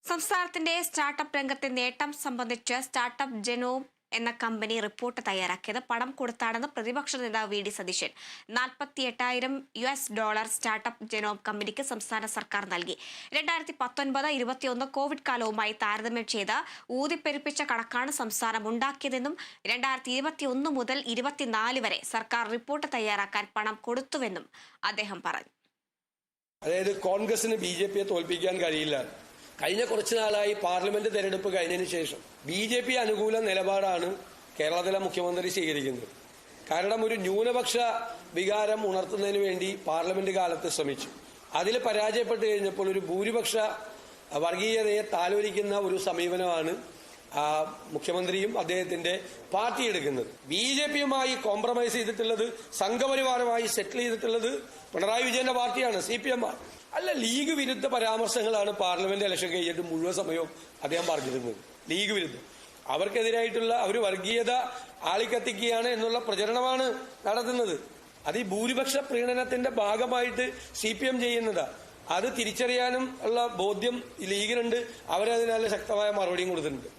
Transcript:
സംസ്ഥാനത്തിന്റെ സ്റ്റാർട്ടപ്പ് രംഗത്തെ നേട്ടം സംബന്ധിച്ച് സ്റ്റാർട്ടപ്പ് ജെനോം എന്ന കമ്പനി റിപ്പോർട്ട് തയ്യാറാക്കിയത് പണം കൊടുത്താണെന്ന് പ്രതിപക്ഷ നേതാവ് വി ഡി സതീശൻ. $48,000 സ്റ്റാർട്ടപ്പ് ജെനോം കമ്പനിക്ക് സംസ്ഥാന സർക്കാർ നൽകി. 2019-21 കോവിഡ് കാലവുമായി താരതമ്യം ചെയ്ത് ഊതിപ്പെരുപ്പിച്ച കണക്കാണ് സംസ്ഥാനം ഉണ്ടാക്കിയതെന്നും 2021 മുതൽ 24 വരെ സർക്കാർ റിപ്പോർട്ട് തയ്യാറാക്കാൻ പണം കൊടുത്തുവെന്നും അദ്ദേഹം പറഞ്ഞു. അതായത് കോൺഗ്രസിന് BJPയെ തോൽപ്പിക്കാൻ കഴിയില്ല. കഴിഞ്ഞ കുറച്ചു നാളായി പാർലമെന്റ് തെരഞ്ഞെടുപ്പ് കഴിഞ്ഞതിന് ശേഷം BJP അനുകൂല നിലപാടാണ് കേരളത്തിലെ മുഖ്യമന്ത്രി സ്വീകരിക്കുന്നത്. കാരണം ഒരു ന്യൂനപക്ഷ വികാരം ഉണർത്തുന്നതിന് വേണ്ടി പാർലമെന്റ് കാലത്ത് ശ്രമിച്ചു. അതിൽ പരാജയപ്പെട്ടു കഴിഞ്ഞപ്പോൾ ഒരു ഭൂരിപക്ഷ വർഗീയതയെ താലോലിക്കുന്ന ഒരു സമീപനമാണ് മുഖ്യമന്ത്രിയും അദ്ദേഹത്തിന്റെ പാർട്ടി എടുക്കുന്നത്. BJPയുമായി കോംപ്രമൈസ് ചെയ്തിട്ടുള്ളത്, സംഘപരിവാരമായി സെറ്റിൽ ചെയ്തിട്ടുള്ളത് പിണറായി വിജയന്റെ പാർട്ടിയാണ്, CPM. അല്ല, ലീഗ് വിരുദ്ധ പരാമർശങ്ങളാണ് പാർലമെന്റ് ഇലക്ഷൻ കഴിഞ്ഞിട്ട് മുഴുവൻ സമയവും അദ്ദേഹം പറഞ്ഞിരുന്നത്. ലീഗ് വിരുദ്ധം, അവർക്കെതിരായിട്ടുള്ള അവർ വർഗീയത ആളിക്കത്തിക്കുകയാണ് എന്നുള്ള പ്രചരണമാണ് നടത്തുന്നത്. അത് ഈ ഭൂരിപക്ഷ പ്രീണനത്തിന്റെ ഭാഗമായിട്ട് CPM ചെയ്യുന്നതാ. അത് തിരിച്ചറിയാനും ഉള്ള ബോധ്യം ലീഗിനുണ്ട്. അവരതിനാല് ശക്തമായ മറുപടിയും കൊടുത്തിട്ടുണ്ട്.